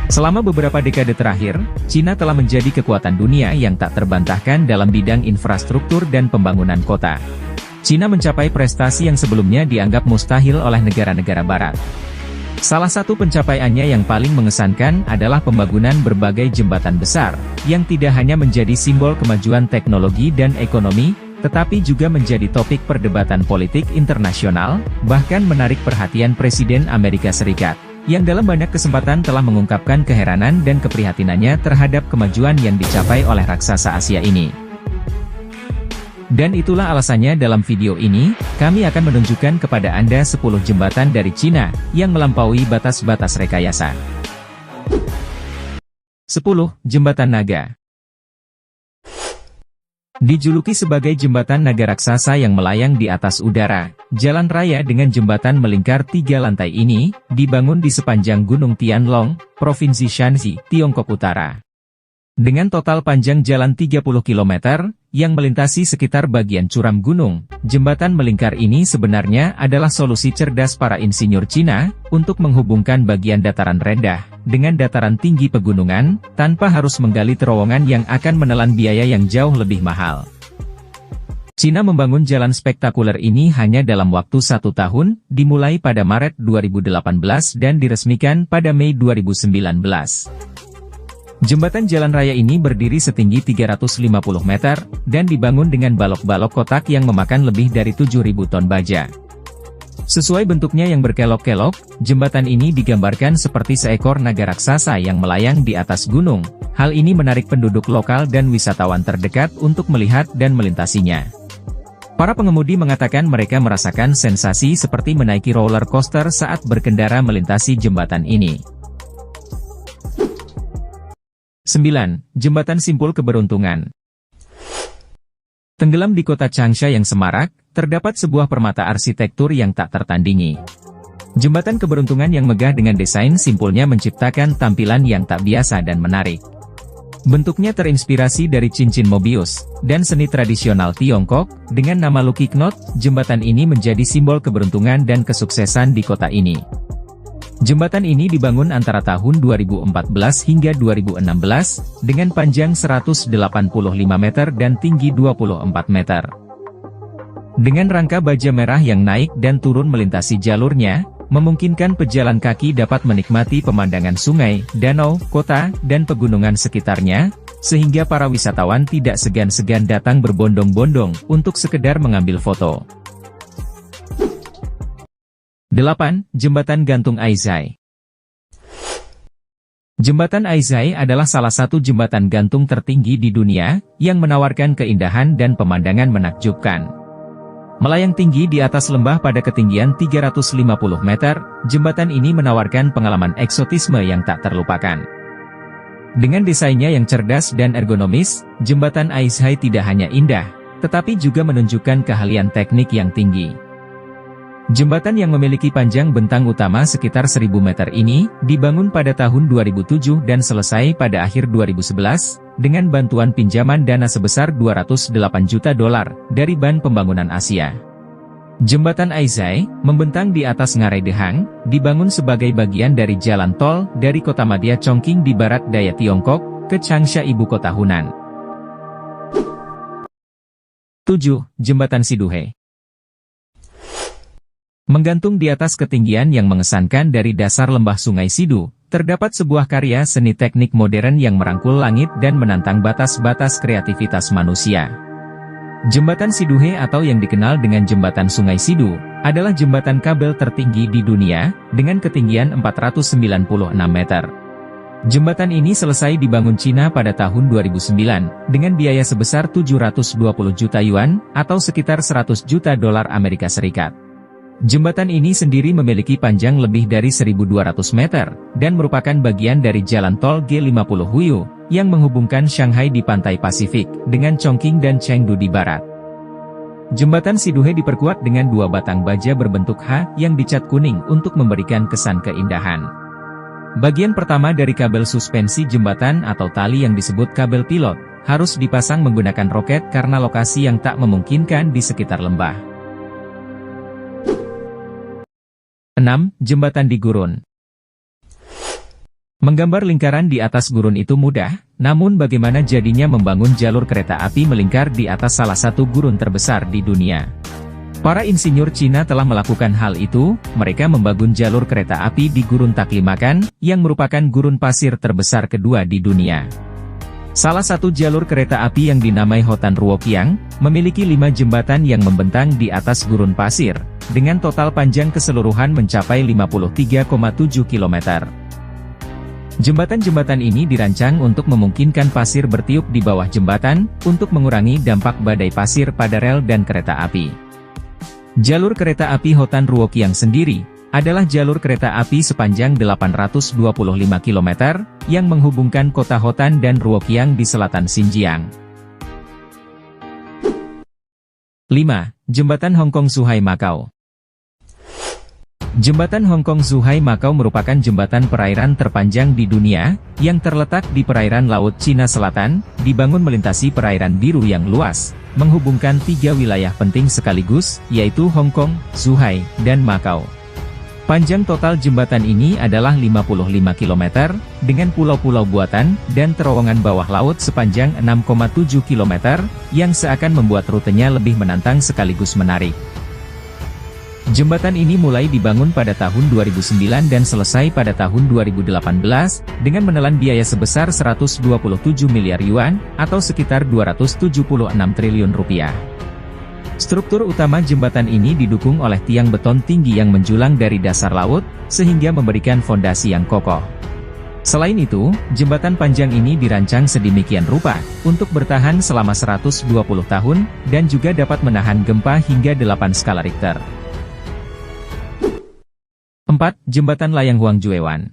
Selama beberapa dekade terakhir, Cina telah menjadi kekuatan dunia yang tak terbantahkan dalam bidang infrastruktur dan pembangunan kota. Cina mencapai prestasi yang sebelumnya dianggap mustahil oleh negara-negara barat. Salah satu pencapaiannya yang paling mengesankan adalah pembangunan berbagai jembatan besar, yang tidak hanya menjadi simbol kemajuan teknologi dan ekonomi, tetapi juga menjadi topik perdebatan politik internasional, bahkan menarik perhatian Presiden Amerika Serikat, yang dalam banyak kesempatan telah mengungkapkan keheranan dan keprihatinannya terhadap kemajuan yang dicapai oleh raksasa Asia ini. Dan itulah alasannya dalam video ini, kami akan menunjukkan kepada Anda 10 jembatan dari Cina, yang melampaui batas-batas rekayasa. 10. Jembatan Naga. Dijuluki sebagai jembatan naga raksasa yang melayang di atas udara, jalan raya dengan jembatan melingkar 3 lantai ini, dibangun di sepanjang Gunung Tianlong, Provinsi Shanxi, Tiongkok Utara. Dengan total panjang jalan 30 km, yang melintasi sekitar bagian curam gunung, jembatan melingkar ini sebenarnya adalah solusi cerdas para insinyur Cina, untuk menghubungkan bagian dataran rendah, dengan dataran tinggi pegunungan, tanpa harus menggali terowongan yang akan menelan biaya yang jauh lebih mahal. Cina membangun jalan spektakuler ini hanya dalam waktu 1 tahun, dimulai pada Maret 2018 dan diresmikan pada Mei 2019. Jembatan jalan raya ini berdiri setinggi 350 meter, dan dibangun dengan balok-balok kotak yang memakan lebih dari 7.000 ton baja. Sesuai bentuknya yang berkelok-kelok, jembatan ini digambarkan seperti seekor naga raksasa yang melayang di atas gunung. Hal ini menarik penduduk lokal dan wisatawan terdekat untuk melihat dan melintasinya. Para pengemudi mengatakan mereka merasakan sensasi seperti menaiki roller coaster saat berkendara melintasi jembatan ini. 9. Jembatan Simpul Keberuntungan. Tenggelam di kota Changsha yang semarak, terdapat sebuah permata arsitektur yang tak tertandingi. Jembatan keberuntungan yang megah dengan desain simpulnya menciptakan tampilan yang tak biasa dan menarik. Bentuknya terinspirasi dari cincin Mobius, dan seni tradisional Tiongkok, dengan nama Lucky Knot, jembatan ini menjadi simbol keberuntungan dan kesuksesan di kota ini. Jembatan ini dibangun antara tahun 2014 hingga 2016, dengan panjang 185 meter dan tinggi 24 meter. Dengan rangka baja merah yang naik dan turun melintasi jalurnya, memungkinkan pejalan kaki dapat menikmati pemandangan sungai, danau, kota, dan pegunungan sekitarnya, sehingga para wisatawan tidak segan-segan datang berbondong-bondong untuk sekedar mengambil foto. 8. Jembatan Gantung Aizhai. Jembatan Aizhai adalah salah satu jembatan gantung tertinggi di dunia, yang menawarkan keindahan dan pemandangan menakjubkan. Melayang tinggi di atas lembah pada ketinggian 350 meter, jembatan ini menawarkan pengalaman eksotisme yang tak terlupakan. Dengan desainnya yang cerdas dan ergonomis, jembatan Aizhai tidak hanya indah, tetapi juga menunjukkan keahlian teknik yang tinggi. Jembatan yang memiliki panjang bentang utama sekitar 1.000 meter ini, dibangun pada tahun 2007 dan selesai pada akhir 2011, dengan bantuan pinjaman dana sebesar $208 juta dari Ban Pembangunan Asia. Jembatan Aizhai, membentang di atas Ngarai Dehang, dibangun sebagai bagian dari jalan tol dari kota madya Chongqing di barat daya Tiongkok, ke Changsha ibu kota Hunan. 7. Jembatan Siduhe. Menggantung di atas ketinggian yang mengesankan dari dasar lembah Sungai Sidu, terdapat sebuah karya seni teknik modern yang merangkul langit dan menantang batas-batas kreativitas manusia. Jembatan Siduhe atau yang dikenal dengan Jembatan Sungai Sidu, adalah jembatan kabel tertinggi di dunia, dengan ketinggian 496 meter. Jembatan ini selesai dibangun Cina pada tahun 2009, dengan biaya sebesar 720 juta yuan, atau sekitar $100 juta Amerika Serikat. Jembatan ini sendiri memiliki panjang lebih dari 1.200 meter, dan merupakan bagian dari jalan tol G50 Huyu, yang menghubungkan Shanghai di pantai Pasifik, dengan Chongqing dan Chengdu di barat. Jembatan Siduhe diperkuat dengan 2 batang baja berbentuk H, yang dicat kuning untuk memberikan kesan keindahan. Bagian pertama dari kabel suspensi jembatan atau tali yang disebut kabel pilot, harus dipasang menggunakan roket karena lokasi yang tak memungkinkan di sekitar lembah. 6. Jembatan di Gurun. Menggambar lingkaran di atas gurun itu mudah, namun bagaimana jadinya membangun jalur kereta api melingkar di atas salah satu gurun terbesar di dunia? Para insinyur Cina telah melakukan hal itu, mereka membangun jalur kereta api di Gurun Taklimakan, yang merupakan gurun pasir terbesar kedua di dunia. Salah satu jalur kereta api yang dinamai Hotan Ruoqiang, memiliki 5 jembatan yang membentang di atas gurun pasir, dengan total panjang keseluruhan mencapai 53,7 km. Jembatan-jembatan ini dirancang untuk memungkinkan pasir bertiup di bawah jembatan, untuk mengurangi dampak badai pasir pada rel dan kereta api. Jalur kereta api Hotan Ruoqiang sendiri, adalah jalur kereta api sepanjang 825 km, yang menghubungkan kota Hotan dan Ruoqiang di selatan Xinjiang. 5. Jembatan Hong Kong-Zhuhai Macau. Jembatan Hong Kong-Zhuhai Macau merupakan jembatan perairan terpanjang di dunia, yang terletak di perairan Laut Cina Selatan, dibangun melintasi perairan biru yang luas, menghubungkan 3 wilayah penting sekaligus, yaitu Hong Kong, Zhuhai, dan Macau. Panjang total jembatan ini adalah 55 km, dengan pulau-pulau buatan, dan terowongan bawah laut sepanjang 6,7 km, yang seakan membuat rutenya lebih menantang sekaligus menarik. Jembatan ini mulai dibangun pada tahun 2009 dan selesai pada tahun 2018, dengan menelan biaya sebesar 127 miliar yuan, atau sekitar 276 triliun rupiah. Struktur utama jembatan ini didukung oleh tiang beton tinggi yang menjulang dari dasar laut, sehingga memberikan fondasi yang kokoh. Selain itu, jembatan panjang ini dirancang sedemikian rupa, untuk bertahan selama 120 tahun, dan juga dapat menahan gempa hingga 8 skala Richter. 4. Jembatan Layang Huangjuewan.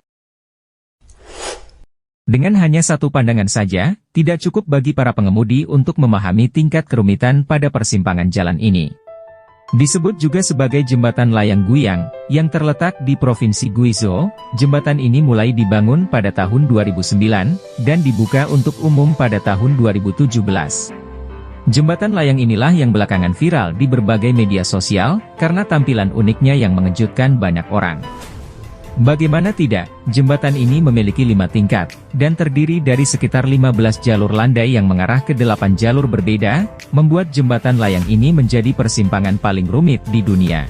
Dengan hanya satu pandangan saja, tidak cukup bagi para pengemudi untuk memahami tingkat kerumitan pada persimpangan jalan ini. Disebut juga sebagai Jembatan Layang Guyang, yang terletak di Provinsi Guizhou. Jembatan ini mulai dibangun pada tahun 2009, dan dibuka untuk umum pada tahun 2017. Jembatan layang inilah yang belakangan viral di berbagai media sosial, karena tampilan uniknya yang mengejutkan banyak orang. Bagaimana tidak, jembatan ini memiliki 5 tingkat, dan terdiri dari sekitar 15 jalur landai yang mengarah ke 8 jalur berbeda, membuat jembatan layang ini menjadi persimpangan paling rumit di dunia.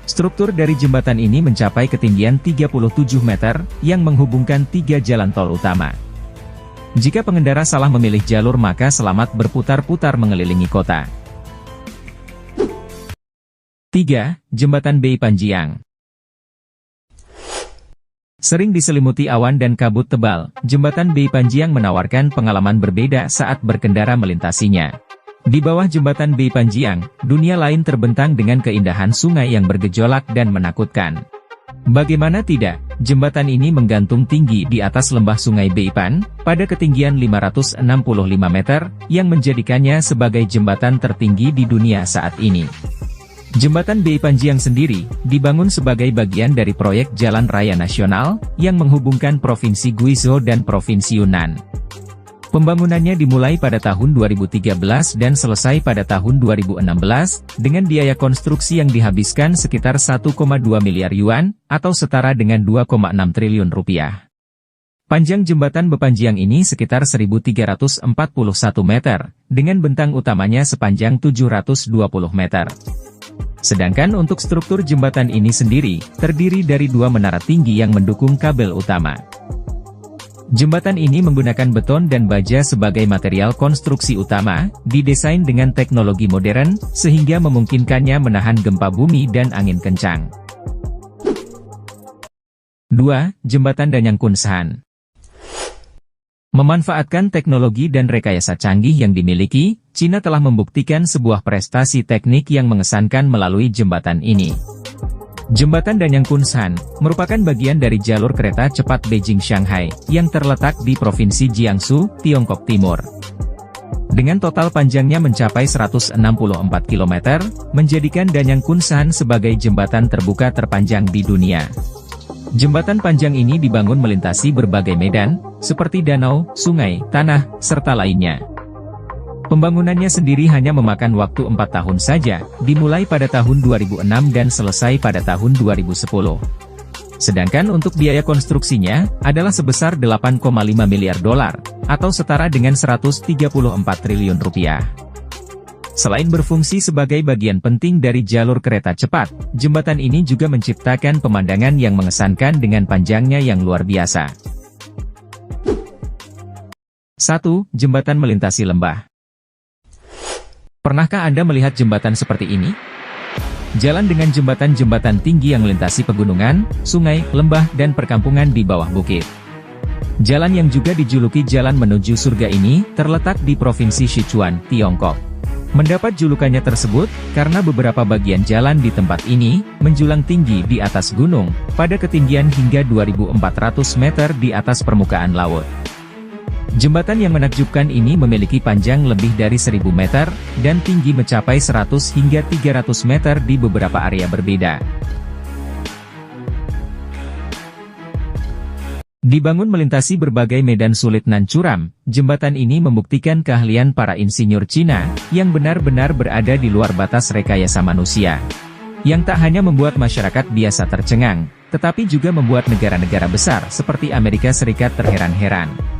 Struktur dari jembatan ini mencapai ketinggian 37 meter, yang menghubungkan 3 jalan tol utama. Jika pengendara salah memilih jalur maka selamat berputar-putar mengelilingi kota. 3. Jembatan Beipanjiang. Sering diselimuti awan dan kabut tebal, jembatan Beipanjiang menawarkan pengalaman berbeda saat berkendara melintasinya. Di bawah jembatan Beipanjiang, dunia lain terbentang dengan keindahan sungai yang bergejolak dan menakutkan. Bagaimana tidak, jembatan ini menggantung tinggi di atas lembah sungai Beipan, pada ketinggian 565 meter, yang menjadikannya sebagai jembatan tertinggi di dunia saat ini. Jembatan Beipanjiang sendiri, dibangun sebagai bagian dari proyek Jalan Raya Nasional, yang menghubungkan Provinsi Guizhou dan Provinsi Yunnan. Pembangunannya dimulai pada tahun 2013 dan selesai pada tahun 2016, dengan biaya konstruksi yang dihabiskan sekitar 1,2 miliar yuan, atau setara dengan 2,6 triliun rupiah. Panjang jembatan Beipanjiang ini sekitar 1.341 meter, dengan bentang utamanya sepanjang 720 meter. Sedangkan untuk struktur jembatan ini sendiri, terdiri dari 2 menara tinggi yang mendukung kabel utama. Jembatan ini menggunakan beton dan baja sebagai material konstruksi utama, didesain dengan teknologi modern, sehingga memungkinkannya menahan gempa bumi dan angin kencang. 2. Jembatan Danyang Kunshan. Memanfaatkan teknologi dan rekayasa canggih yang dimiliki, Cina telah membuktikan sebuah prestasi teknik yang mengesankan melalui jembatan ini. Jembatan Danyang Kunshan merupakan bagian dari jalur kereta cepat Beijing-Shanghai, yang terletak di Provinsi Jiangsu, Tiongkok Timur. Dengan total panjangnya mencapai 164 km, menjadikan Danyang Kunshan sebagai jembatan terbuka terpanjang di dunia. Jembatan panjang ini dibangun melintasi berbagai medan, seperti danau, sungai, tanah, serta lainnya. Pembangunannya sendiri hanya memakan waktu 4 tahun saja, dimulai pada tahun 2006 dan selesai pada tahun 2010. Sedangkan untuk biaya konstruksinya, adalah sebesar 8,5 miliar dolar, atau setara dengan 134 triliun rupiah. Selain berfungsi sebagai bagian penting dari jalur kereta cepat, jembatan ini juga menciptakan pemandangan yang mengesankan dengan panjangnya yang luar biasa. 1. Jembatan melintasi lembah. Pernahkah Anda melihat jembatan seperti ini? Jalan dengan jembatan-jembatan tinggi yang melintasi pegunungan, sungai, lembah, dan perkampungan di bawah bukit. Jalan yang juga dijuluki Jalan Menuju Surga ini, terletak di Provinsi Sichuan, Tiongkok. Mendapat julukannya tersebut, karena beberapa bagian jalan di tempat ini, menjulang tinggi di atas gunung, pada ketinggian hingga 2.400 meter di atas permukaan laut. Jembatan yang menakjubkan ini memiliki panjang lebih dari 1.000 meter, dan tinggi mencapai 100 hingga 300 meter di beberapa area berbeda. Dibangun melintasi berbagai medan sulit nan curam, jembatan ini membuktikan keahlian para insinyur Cina, yang benar-benar berada di luar batas rekayasa manusia. Yang tak hanya membuat masyarakat biasa tercengang, tetapi juga membuat negara-negara besar seperti Amerika Serikat terheran-heran.